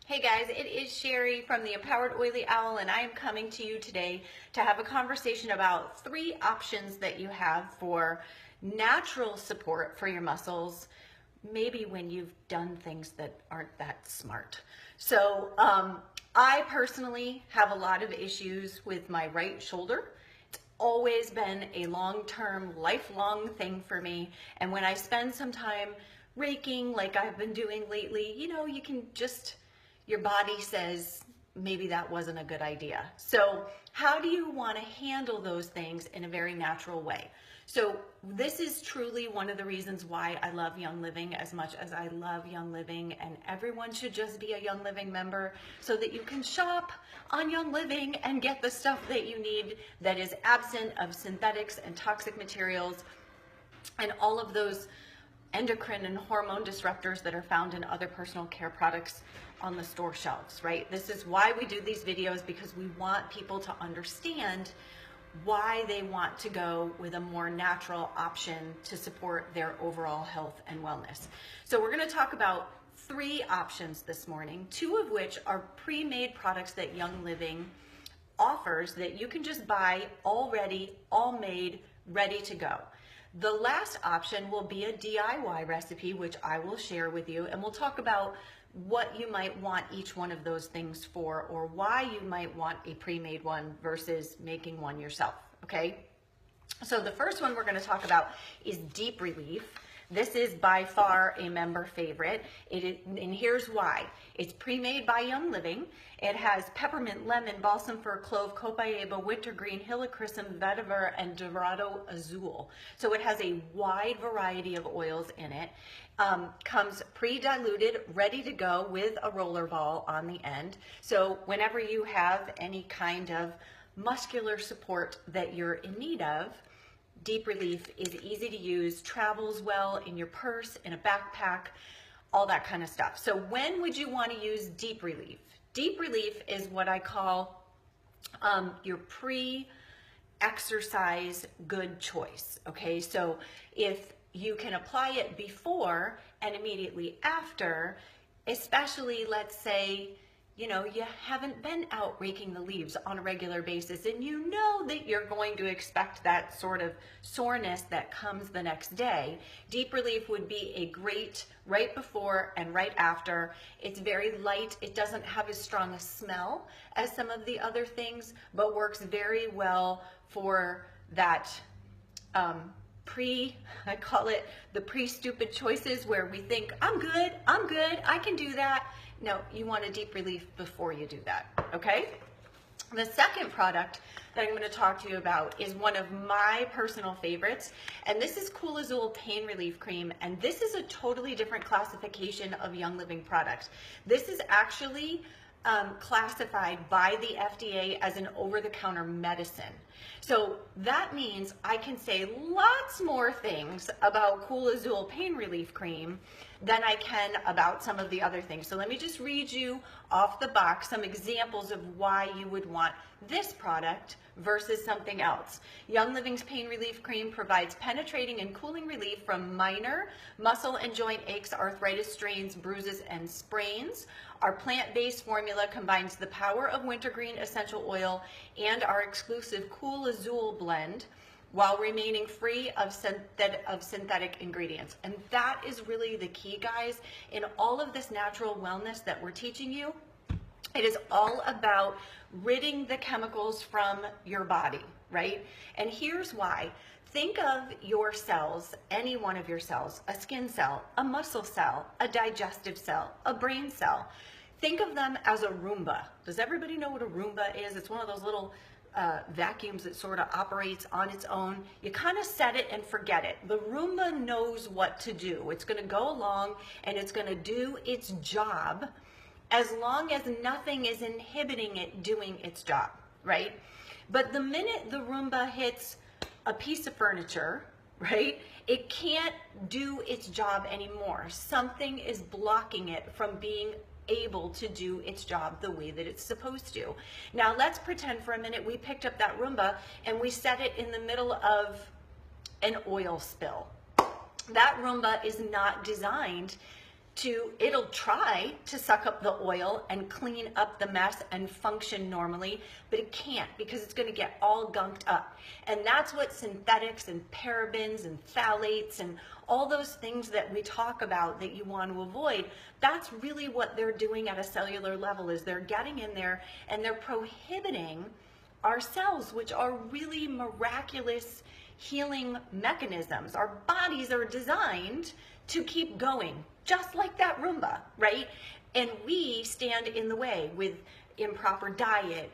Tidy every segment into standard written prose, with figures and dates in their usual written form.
Hey guys, it is Sherry from the Empowered Oily Owl, and I am coming to you today to have a conversation about 3 options that you have for natural support for your muscles, maybe when you've done things that aren't that smart. So I personally have a lot of issues with my right shoulder. It's always been a long-term, lifelong thing for me, and when I spend some time raking like I've been doing lately, you can just, your body says maybe that wasn't a good idea. So how do you want to handle those things in a very natural way? So this is truly one of the reasons why I love Young Living as much as I love Young Living, and everyone should just be a Young Living member so that you can shop on Young Living and get the stuff that you need that is absent of synthetics and toxic materials and all of those endocrine and hormone disruptors that are found in other personal care products on the store shelves, right? This is why we do these videos, because we want people to understand why they want to go with a more natural option to support their overall health and wellness. So we're going to talk about 3 options this morning, 2 of which are pre-made products that Young Living offers that you can just buy already, all made, ready to go. The last option will be a DIY recipe, which I will share with you, and we'll talk about what you might want each one of those things for, or why you might want a pre-made one versus making one yourself, okay? So the first one we're going to talk about is Deep Relief. This is by far a member favorite, and here's why. It's pre-made by Young Living. It has peppermint, lemon, balsam fir, clove, copaiba, wintergreen, helichrysum, vetiver, and dorado azul. So it has a wide variety of oils in it. Comes pre-diluted, ready to go with a roller ball on the end. So whenever you have any kind of muscular support that you're in need of, Deep Relief is easy to use, travels well in your purse, in a backpack, all that kind of stuff. So when would you want to use Deep Relief? Deep Relief is what I call your pre-exercise good choice, okay? So if you can apply it before and immediately after, especially let's say, you haven't been out raking the leaves on a regular basis, and you know that you're going to expect that sort of soreness that comes the next day. Deep Relief would be a great right before and right after. It's very light. It doesn't have as strong a smell as some of the other things, but works very well for that I call it the pre-stupid choices, where we think, I'm good, I can do that. No, you want a Deep Relief before you do that, okay? The second product that I'm going to talk to you about is one of my personal favorites, and this is Cool Azul Pain Relief Cream, and this is a totally different classification of Young Living product. This is actually classified by the FDA as an over-the-counter medicine. So that means I can say lots more things about Cool Azul Pain Relief Cream than I can about some of the other things. So let me just read you off the box some examples of why you would want this product versus something else. Young Living's Pain Relief Cream provides penetrating and cooling relief from minor muscle and joint aches, arthritis, strains, bruises, and sprains. Our plant-based formula combines the power of wintergreen essential oil and our exclusive Cool Azul blend while remaining free of synthetic ingredients. And that is really the key, guys, in all of this natural wellness that we're teaching you. It is all about ridding the chemicals from your body, right? And here's why. Think of your cells, any one of your cells, a skin cell, a muscle cell, a digestive cell, a brain cell. Think of them as a Roomba. Does everybody know what a Roomba is? It's one of those little vacuums that sort of operates on its own. You kind of set it and forget it. The Roomba knows what to do. It's going to go along and it's going to do its job as long as nothing is inhibiting it doing its job, right? But the minute the Roomba hits a piece of furniture, right, it can't do its job anymore. Something is blocking it from being able to do its job the way that it's supposed to. Now let's pretend for a minute we picked up that Roomba and we set it in the middle of an oil spill. That Roomba is not designed it'll try to suck up the oil and clean up the mess and function normally, but it can't because it's going to get all gunked up. And that's what synthetics and parabens and phthalates and all those things that we talk about that you want to avoid, that's really what they're doing at a cellular level, is they're getting in there and they're prohibiting our cells, which are really miraculous healing mechanisms. Our bodies are designed to keep going, just like that Roomba, right? And we stand in the way with improper diet,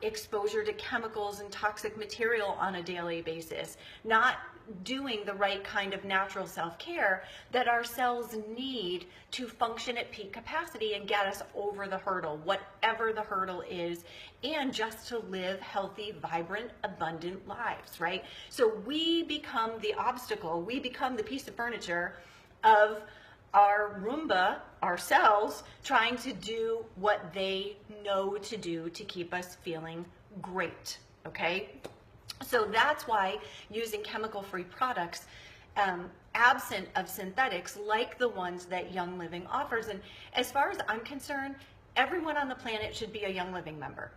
exposure to chemicals and toxic material on a daily basis, not doing the right kind of natural self-care that our cells need to function at peak capacity and get us over the hurdle, whatever the hurdle is, and just to live healthy, vibrant, abundant lives, right? So we become the obstacle, we become the piece of furniture of our Roomba, our cells, trying to do what they know to do to keep us feeling great, okay? So that's why using chemical-free products, absent of synthetics like the ones that Young Living offers. And as far as I'm concerned, everyone on the planet should be a Young Living member.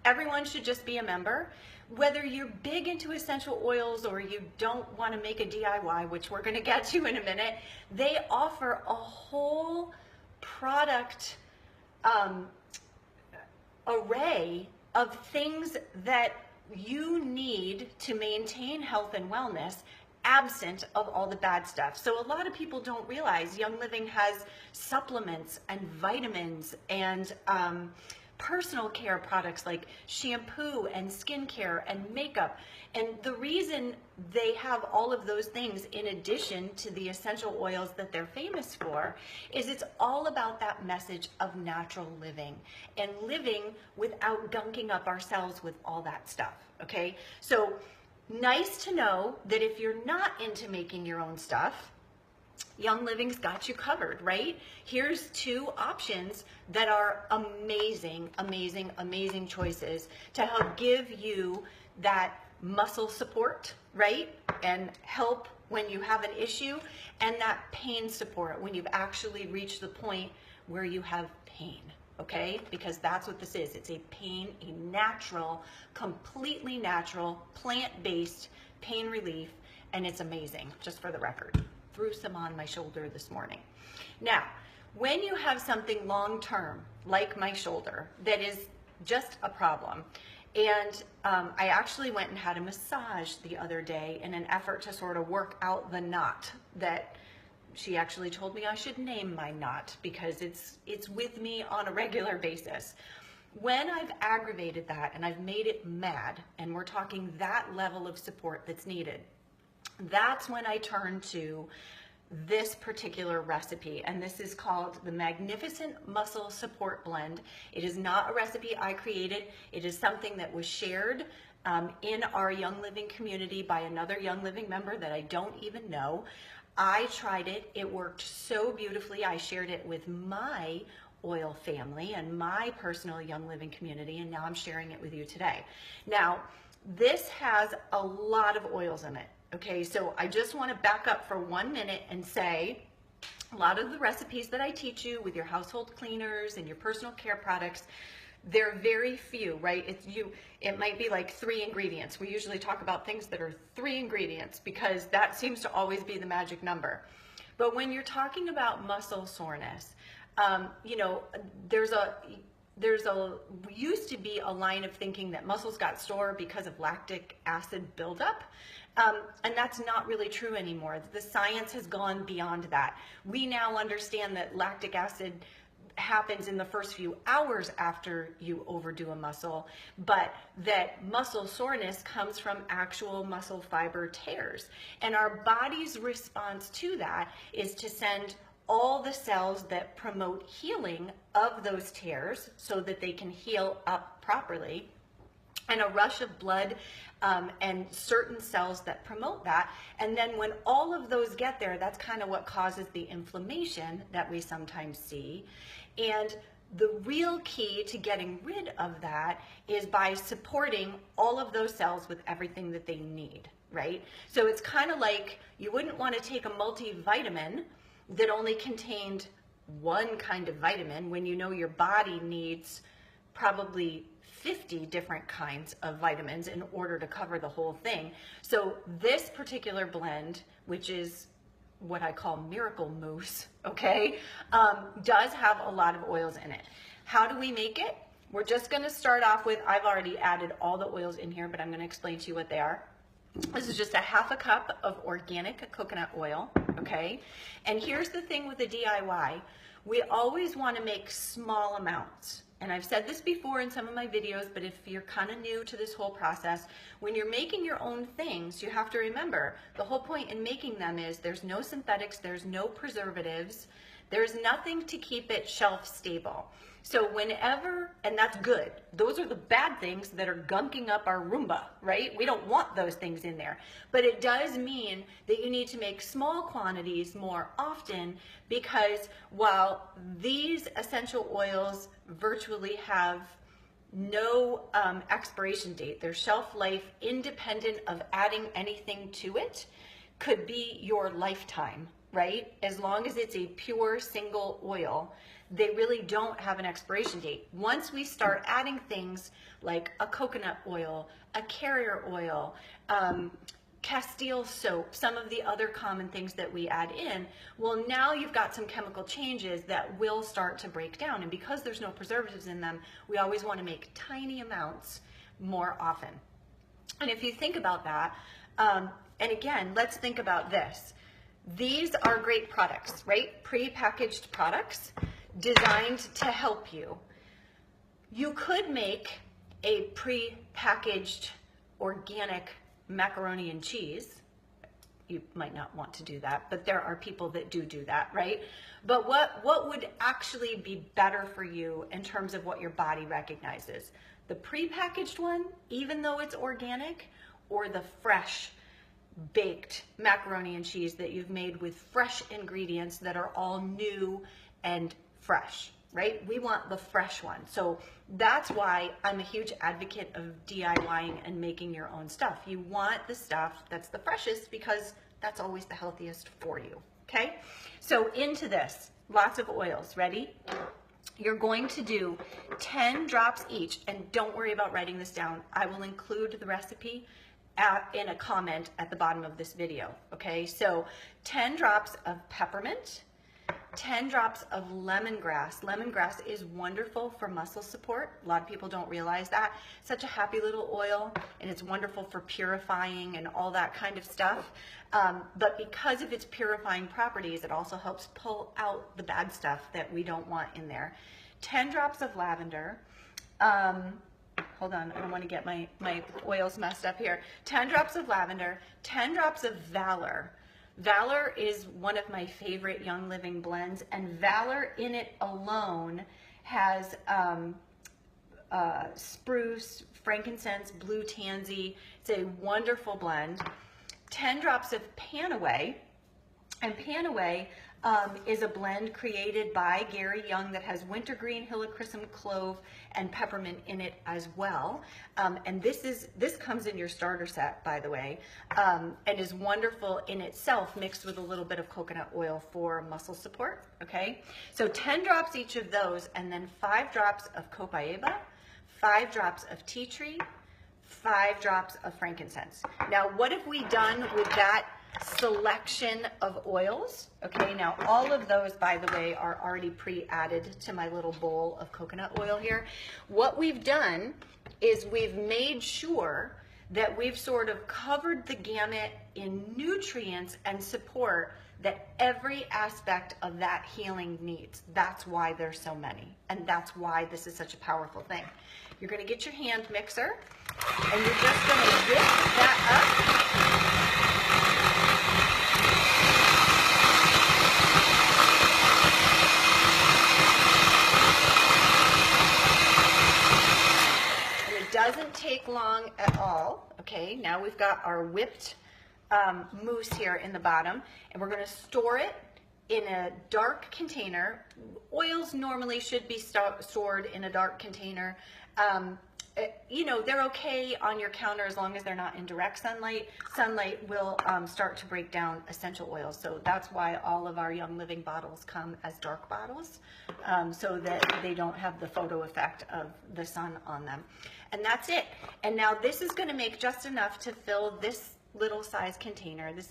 Everyone should just be a member. Whether you're big into essential oils or you don't want to make a DIY, which we're going to get to in a minute, they offer a whole product array of things that you need to maintain health and wellness, absent of all the bad stuff. So a lot of people don't realize Young Living has supplements and vitamins and personal care products like shampoo and skincare and makeup. And the reason they have all of those things in addition to the essential oils that they're famous for is it's all about that message of natural living and living without gunking up ourselves with all that stuff, okay? So nice to know that if you're not into making your own stuff, Young Living's got you covered, right? Here's two options that are amazing, amazing, amazing choices to help give you that muscle support, right? And help when you have an issue, and that pain support when you've actually reached the point where you have pain, okay? Because that's what this is. It's a pain, a natural, completely natural, plant-based pain relief, and it's amazing, just for the record. Threw some on my shoulder this morning. Now, when you have something long-term, like my shoulder, that is just a problem, and I actually went and had a massage the other day in an effort to sort of work out the knot that she actually told me I should name my knot because it's with me on a regular basis. When I've aggravated that and I've made it mad, and we're talking that level of support that's needed, that's when I turn to this particular recipe, and this is called the Magnificent Muscle Support Blend. It is not a recipe I created. It is something that was shared in our Young Living community by another Young Living member that I don't even know. I tried it. It worked so beautifully. I shared it with my oil family and my personal Young Living community, and now I'm sharing it with you today. Now, this has a lot of oils in it. Okay, so I just want to back up for 1 minute and say a lot of the recipes that I teach you with your household cleaners and your personal care products, they're very few, right? It might be like 3 ingredients. We usually talk about things that are 3 ingredients because that seems to always be the magic number. But when you're talking about muscle soreness, you know, used to be a line of thinking that muscles got sore because of lactic acid buildup. And that's not really true anymore. The science has gone beyond that. We now understand that lactic acid happens in the first few hours after you overdo a muscle, but that muscle soreness comes from actual muscle fiber tears. And our body's response to that is to send all the cells that promote healing of those tears so that they can heal up properly, and a rush of blood and certain cells that promote that. And then when all of those get there, that's kind of what causes the inflammation that we sometimes see. And the real key to getting rid of that is by supporting all of those cells with everything that they need, right? So it's kind of like you wouldn't want to take a multivitamin that only contained one kind of vitamin when you know your body needs probably 50 different kinds of vitamins in order to cover the whole thing. So this particular blend, which is what I call miracle mousse, okay, does have a lot of oils in it. How do we make it? We're just going to start off with, I've already added all the oils in here, but I'm going to explain to you what they are. This is just a half a cup of organic coconut oil, okay? And here's the thing with the DIY. We always want to make small amounts. And I've said this before in some of my videos, but if you're kind of new to this whole process, when you're making your own things, you have to remember the whole point in making them is there's no synthetics, there's no preservatives, there's nothing to keep it shelf stable. So whenever, and that's good, those are the bad things that are gunking up our Roomba, right? We don't want those things in there. But it does mean that you need to make small quantities more often, because while these essential oils virtually have no expiration date, their shelf life, independent of adding anything to it, could be your lifetime, right? As long as it's a pure single oil, they really don't have an expiration date. Once we start adding things like a coconut oil, a carrier oil, Castile soap, some of the other common things that we add in, well, now you've got some chemical changes that will start to break down. And because there's no preservatives in them, we always want to make tiny amounts more often. And if you think about that, and again, let's think about this. These are great products, right? Pre-packaged products designed to help you. You could make a pre-packaged organic macaroni and cheese. You might not want to do that, but there are people that do that, right? But what would actually be better for you in terms of what your body recognizes? The pre-packaged one, even though it's organic, or the fresh baked macaroni and cheese that you've made with fresh ingredients that are all new and fresh, right? We want the fresh one. So that's why I'm a huge advocate of DIYing and making your own stuff. You want the stuff that's the freshest because that's always the healthiest for you, okay? So into this, lots of oils, ready? You're going to do 10 drops each, and don't worry about writing this down. I will include the recipe in a comment at the bottom of this video, okay? So 10 drops of peppermint, 10 drops of lemongrass. Lemongrass is wonderful for muscle support. A lot of people don't realize that. Such a happy little oil, and it's wonderful for purifying and all that kind of stuff. But because of its purifying properties, it also helps pull out the bad stuff that we don't want in there. 10 drops of lavender. Hold on, I don't want to get my oils messed up here. 10 drops of lavender, 10 drops of Valor. Valor is one of my favorite Young Living blends, and Valor in it alone has spruce, frankincense, blue tansy. It's a wonderful blend. 10 drops of Panaway, and Panaway is a blend created by Gary Young that has wintergreen, helichrysum, clove, and peppermint in it as well. And this comes in your starter set, by the way, and is wonderful in itself, mixed with a little bit of coconut oil for muscle support, okay? So 10 drops each of those, and then 5 drops of copaiba, 5 drops of tea tree, 5 drops of frankincense. Now, what have we done with that selection of oils? Okay, now all of those, by the way, are already pre-added to my little bowl of coconut oil here. What we've done is we've made sure that we've sort of covered the gamut in nutrients and support that every aspect of that healing needs. That's why there's so many, and that's why this is such a powerful thing. You're going to get your hand mixer, and you're just going to whisk that up. Doesn't take long at all. Okay, now we've got our whipped mousse here in the bottom, and we're going to store it in a dark container. Oils normally should be stored in a dark container. you know, they're okay on your counter as long as they're not in direct sunlight. Sunlight will start to break down essential oils. So that's why all of our Young Living bottles come as dark bottles, so that they don't have the photo effect of the sun on them. And that's it. And now this is going to make just enough to fill this little size container. This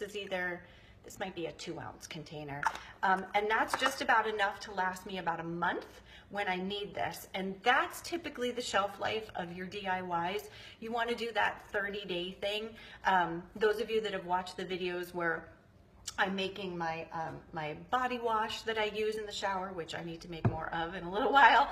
might be a 2-ounce container. And that's just about enough to last me about a month when I need this. And that's typically the shelf life of your DIYs. You want to do that 30-day thing. Those of you that have watched the videos where I'm making my my body wash that I use in the shower, which I need to make more of in a little while,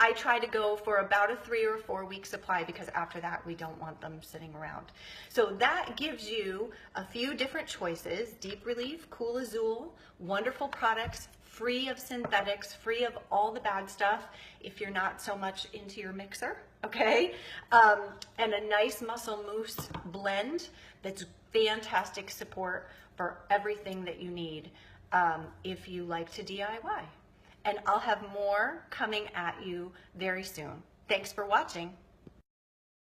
I try to go for about a 3 or 4 week supply, because after that we don't want them sitting around. So that gives you a few different choices: Deep Relief, Cool Azul, wonderful products, free of synthetics, free of all the bad stuff if you're not so much into your mixer, okay? And a nice muscle mousse blend that's fantastic support for everything that you need if you like to DIY. And I'll have more coming at you very soon. Thanks for watching.